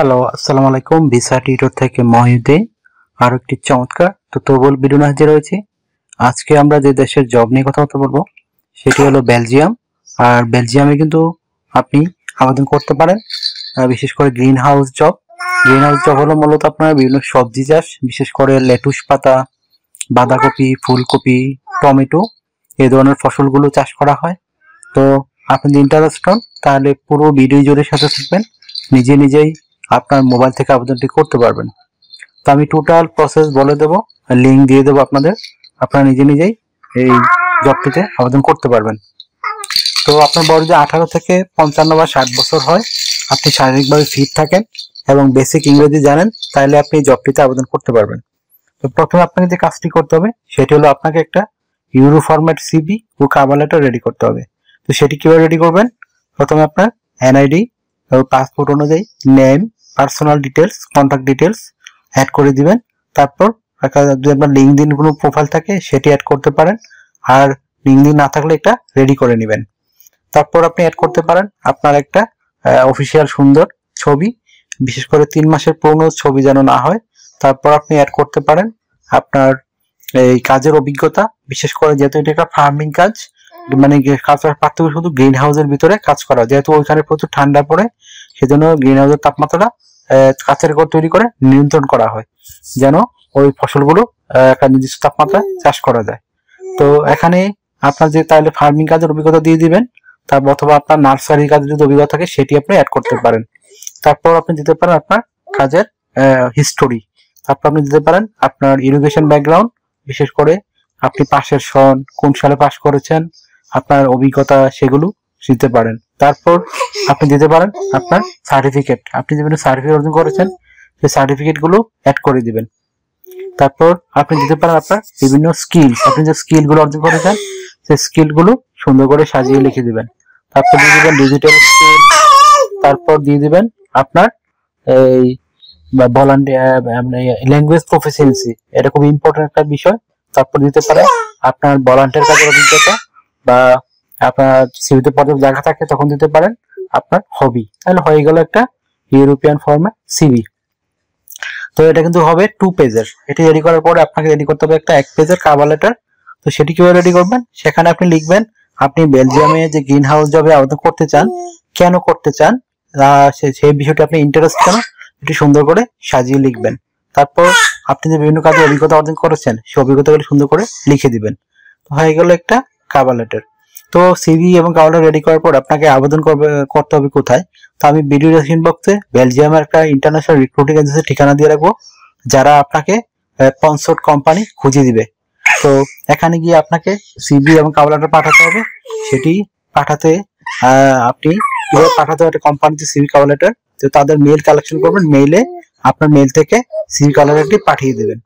Hello, আসসালামু আলাইকুম। Visa tutor থেকে মহিউদ্দিন আরো একটি চমৎকার তথ্যবহুল ভিডিও নিয়ে হাজির হয়েছি। আজকে আমরা যে দেশের জব নিয়ে কথা বলবো সেটি হলো বেলজিয়াম। আর বেলজিয়ামে কিন্তু আপনি আবেদন করতে পারেন, বিশেষ করে green house job. Green house job হলো মূলত আপনার বিভিন্ন সবজি চাষ, বিশেষ করে লেটুস পাতা, বাঁধাকপি, ফুলকপি, টমেটো এই ধরনের ফসলগুলো চাষ করা হয়। তো আপনি যদি ইন্টারেস্ট হন তাহলে পুরো ভিডিও জুড়ে সাথে থাকবেন, নিজেই আপনার মোবাইল থেকে আবেদনটি করতে পারবেন। তো আমি টোটাল প্রসেস বলে দেবো, লিঙ্ক দিয়ে দেবো আপনাদের, আপনারা নিজেই এই জবটিতে আবেদন করতে পারবেন। তো আপনার বয়স যদি 18 থেকে 55 বা 60 বছর হয়, আপনি শারীরিকভাবে ফিট থাকেন এবং বেসিক ইংরেজি জানেন, তাহলে আপনি এই জবটিতে আবেদন করতে পারবেন। তো প্রথমে আপনাকে যে কাজটি করতে হবে সেটি হলো আপনাকে একটা ইউরো ফরম্যাট সিভি ও কভার লেটার রেডি করতে হবে। তো সেটি কিভাবে রেডি করবেন? প্রথমে আপনার এনআইডি ও পাসপোর্ট অনুযায়ী name, personal details, contact details add করে দিবেন। তারপর যদি আপনার লিঙ্কডইন কোনো প্রোফাইল থাকে সেটি অ্যাড করতে পারেন, আর লিঙ্কডইন না থাকলে এটা রেডি করে নেবেন। তারপর আপনি অ্যাড করতে পারেন আপনার একটা অফিসিয়াল সুন্দর ছবি, বিশেষ করে 3 মাসের পুরনো ছবি যেন না হয়। তারপর আপনি অ্যাড করতে পারেন আপনার এই কাজের অভিজ্ঞতা, বিশেষ করে যেহেতু এটা একটা ফার্মিং কাজ, মানে কাজের পার্থক্য শুধু গ্রিন হাউসের ভিতরে কাজ করা, যেহেতু ওইখানে প্রচুর ঠান্ডা পড়ে, সেজন্য গ্রিন হাউসের তাপমাত্রা কাঁচের ঘর তৈরি করে নিয়ন্ত্রণ করা হয়, যেন ওই ফসলগুলো একটা নির্দিষ্ট তাপমাত্রায় চাষ করা যায়। তো এখানে আপনার যে তাহলে ফার্মিং কাজের অভিজ্ঞতা দিয়ে দিবেন, তারপর অথবা আপনার নার্সারি কাজের যদি অভিজ্ঞতা থাকে সেটি আপনি অ্যাড করতে পারেন। তারপর আপনি দিতে পারেন আপনার কাজের হিস্টোরি। তারপর আপনি দিতে পারেন আপনার এডুকেশন ব্যাকগ্রাউন্ড, বিশেষ করে আপনি পাশের সন, কোন সালে পাস করেছেন, আপনার অভিজ্ঞতা, সেগুলো দিতে পারেন। তারপর আপনি দিতে পারেন আপনার সার্টিফিকেট, আপনি বিভিন্ন সার্টিফিকেট অর্জন করেছেন সেই সার্টিফিকেট গুলো অ্যাড করে দিবেন। তারপর আপনি দিতে পারেন আপনার বিভিন্ন স্কিল, আপনি যে স্কিল গুলো অর্জন করেছেন সেই স্কিল গুলো সুন্দর করে সাজিয়ে লিখে দিবেন। তারপর দিয়ে দিবেন ডিজিটাল স্কিল। তারপর দিয়ে দিবেন আপনার এই ল্যাঙ্গুয়েজ প্রফিসিয়েন্সি, এটা খুব ইম্পর্টেন্ট একটা বিষয়। তারপর দিতে পারে আপনার ভলান্টিয়ার কাজের অভিজ্ঞতা, বা আপনার সিভিতে পর্যাপ্ত জায়গা থাকে তখন দিতে পারেন আপনার হবি। তাহলে হয়ে গেল একটা ইউরোপিয়ান ফর্মে সিভি। তো এটা কিন্তু হবে 2 পেজের। এটি রেডি করার পরে আপনাকে রেডি করতে হবে একটা 1 পেজের কভার লেটার। তো সেটি কিভাবে রেডি করবেন? সেখানে আপনি লিখবেন আপনি বেলজিয়ামে যে গ্রিন হাউস জবে আবেদন করতে চান, কেন করতে চান, সেই বিষয়টি আপনি ইন্টারেস্ট কেন, এটি সুন্দর করে সাজিয়ে লিখবেন। তারপর আপনি যে বিভিন্ন কাজে অভিজ্ঞতা অর্জন করেছেন সেই অভিজ্ঞতাগুলি সুন্দর করে লিখে দিবেন। তো হয়ে গেল একটা কভার লেটার। তো সিভি এবং কভার লেটার রেডি করার পর আপনাকে আবেদন করতে হবে কোথায়? তো আমি ভিডিও ডেসক্রিপশন বক্সে বেলজিয়ামের একটা ইন্টারন্যাশনাল রিক্রুটিং এজেন্সির ঠিকানা দিয়ে রাখবো, যারা আপনাকে স্পন্সর্ড কোম্পানি খুঁজে দিবে। তো এখানে গিয়ে আপনাকে সিভি এবং কভার লেটার পাঠাতে হবে। সেটি পাঠাতে আপনি কিভাবে পাঠাতে হবে, একটা কোম্পানিতে সিভি কভার লেটার, তো তাদের মেইল কালেকশন করবেন, মেইলে আপনার মেইল থেকে সিভি কভার লেটারটি পাঠিয়ে দেবেন।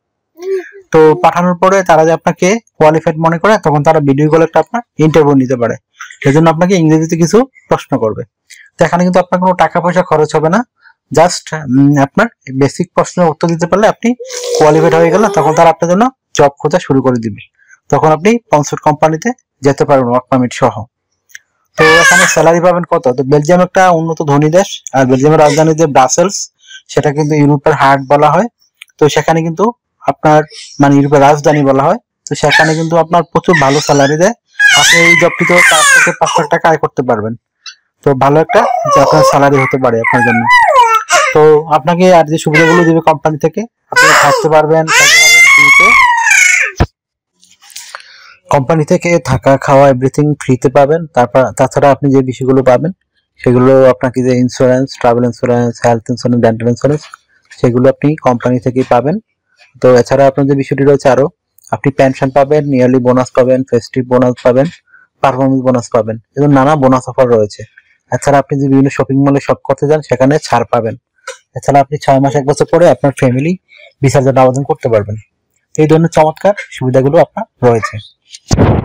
তো পাঠানোর পরে তারা যে আপনাকে কোয়ালিফাইড মনে করে, তখন তারা ভিডিও কলে একটা আপনার ইন্টারভিউ নিতে পারে। সেজন্য আপনাকে ইংরেজিতে কিছু প্রশ্ন করবে। তো এখানে কিন্তু আপনার কোনো টাকা পয়সা খরচ হবে না, জাস্ট আপনার বেসিক প্রশ্নের উত্তর দিতে পারলে আপনি কোয়ালিফাইড হয়ে গেলেন। তখন তারা আপনার জন্য জব খোঁজা শুরু করে দিবে। তখন আপনি স্পন্সর্ড কোম্পানিতে যেতে পারবেন ওয়ার্ক পারমিট সহ। তো এখানে স্যালারি পাবেন কত? তো বেলজিয়াম একটা উন্নত ধনী দেশ, আর বেলজিয়ামের রাজধানী যে ব্রাসেলস, সেটা কিন্তু ইউরোপের হার্ট বলা হয়। তো সেখানে কিন্তু আপনার মানে ইউরোপের রাজধানী বলা হয়। তো সেখানে কিন্তু আপনার প্রচুর ভালো স্যালারি দেয়। আপনি এই জবটিতে 4 থেকে 5 লাখ টাকা আয় করতে পারবেন। তো ভালো একটা যে আপনার স্যালারি হতে পারে আপনার জন্য। তো আপনাকে আর যে সুবিধাগুলো দিবে কোম্পানি থেকে, আপনি থাকতে পারবেন ফ্রিতে, কোম্পানি থেকে থাকা খাওয়া এভরিথিং ফ্রিতে পাবেন। তারপর তাছাড়া আপনি যে বিষয়গুলো পাবেন সেগুলো আপনাকে যে insurance, travel insurance, health insurance, dental insurance, সেগুলো আপনি কোম্পানি থেকেই পাবেন। তো এছাড়া আপনার যে বিষয়টি রয়েছে আরো, আপনি পেনশন পাবেন, ইয়ারলি বোনাস পাবেন, ফেস্টিভ বোনাস পাবেন, পারফরমেন্স বোনাস পাবেন, এরকম নানা বোনাস অফার রয়েছে। এছাড়া আপনি যে বিভিন্ন শপিং মলে শপ করতে যান সেখানে ছাড় পাবেন। এছাড়া আপনি 6 মাস 1 বছর পরে আপনার ফ্যামিলি ভিসার জন্য আবেদন করতে পারবেন। এই ধরনের চমৎকার সুবিধাগুলো আপনার রয়েছে।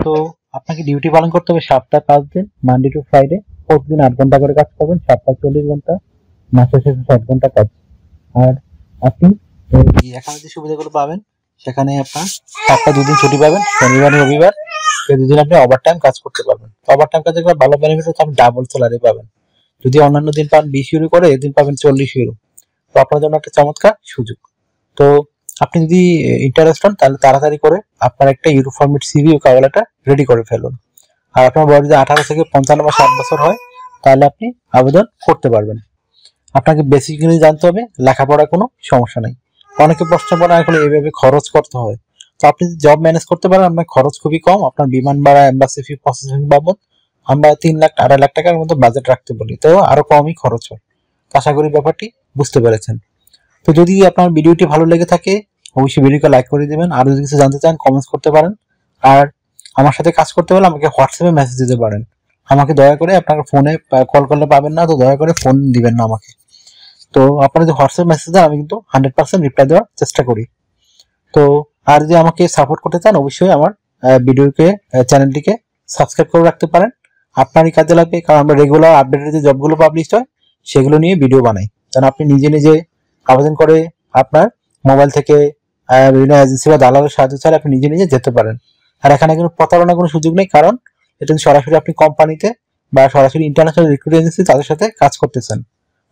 তো আপনাকে ডিউটি পালন করতে হবে সপ্তাহে 5 দিন, মানডে টু ফ্রাইডে। প্রতিদিন 8 ঘন্টা করে কাজ করবেন, সপ্তাহে 40 ঘন্টা, মাসের শেষে 60 ঘন্টা কাজ। আর আপনি এখানে যে সুবিধাগুলো পাবেন সেখানে আপনার সপ্তাহে 2 দিন ছুটি পাবেন, শনিবার রবিবার। এই 2 দিন আপনি ওভারটাইম কাজ করতে পারবেন। ওভারটাইম কাজে একটা ভালো বেনিফিট হচ্ছে আপনি ডাবল স্যালারি পাবেন। যদি অন্যান্য দিন পান 20 ইউরো করে, এদিন পাবেন 40 ইউরো। তো আপনার জন্য একটা চমৎকার সুযোগ। তো আপনি যদি ইন্টারেস্ট হন তাহলে তাড়াতাড়ি করে আপনার একটা ইউরো ফরম্যাট সিভি ও কাভালাটা রেডি করে ফেলুন। আর আপনার বয়স যদি 18 থেকে 55 বা 60 বছর হয় তাহলে আপনি আবেদন করতে পারবেন। আপনাকে বেসিক্যালি জানতে হবে, লেখাপড়ার কোনো সমস্যা নেই। অনেকে প্রশ্ন করেন আসলে এইভাবে খরচ করতে হয়। তো আপনি যদি জব ম্যানেজ করতে পারেন আপনার খরচ খুবই কম। আপনার বিমান ভাড়া, এম্বাসি ফি, প্রসেসিং বাবদ আমরা 3 লাখ 2.5 লাখ টাকার মতো বাজেট রাখতে বলি, তো আরো কমই খরচ হয়। আশা করি ব্যাপারটি বুঝতে পেরেছেন। তো যদি আপনার ভিডিওটি ভালো লেগে থাকে অবশ্যই ভিডিওকে লাইক করে দিবেন। আর যদি কিছু জানতে চান কমেন্টস করতে পারেন। আর আমার সাথে কাজ করতে হলে আমাকে হোয়াটসঅ্যাপে মেসেজ দিতে পারেন। আমাকে দয়া করে, আপনার ফোনে কল করলে পাবেন না, তো দয়া করে ফোন দিবেন না আমাকে। তো আপনারা যদি হোয়াটসঅ্যাপ মেসেজ দেন আমি কিন্তু 100% রিপ্লাই দেওয়ার চেষ্টা করি। তো আর যদি আমাকে সাপোর্ট করতে চান অবশ্যই আমার ভিডিওকে চ্যানেলটিকে সাবস্ক্রাইব করে রাখতে পারেন। আপনারই কাজে লাগবে, কারণ আমরা রেগুলার আপডেটেড যে জবগুলো পাবলিশ হয় সেগুলো নিয়ে ভিডিও বানাই, যেন আপনি নিজে নিজে আবেদন করে আপনার মোবাইল থেকে বিভিন্ন এজেন্সি বা দালালের সাহায্য ছাড়া আপনি নিজে নিজে যেতে পারেন। আর এখানে কোনো প্রতারণার কোনো সুযোগ নেই, কারণ এটা সরাসরি আপনি কোম্পানিতে বা সরাসরি ইন্টারন্যাশনাল রিক্রুট এজেন্সি তাদের সাথে কাজ করতেছেন।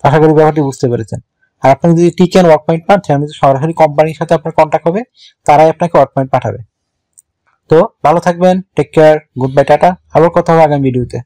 আশা করি ব্যাপারটি বুঝতে পেরেছেন। আর আপনি যদি টিক অ্যান্ড ওয়ার্ক পয়েন্ট পান সেখানে সরাসরি কোম্পানির সাথে আপনার কন্ট্যাক্ট হবে, তারাই আপনাকে ওয়ার্ক পয়েন্ট পাঠাবে। তো ভালো থাকবেন, টেক কেয়ার, গুড বাই, টাটা। আবার কথা হবে আগামী ভিডিওতে।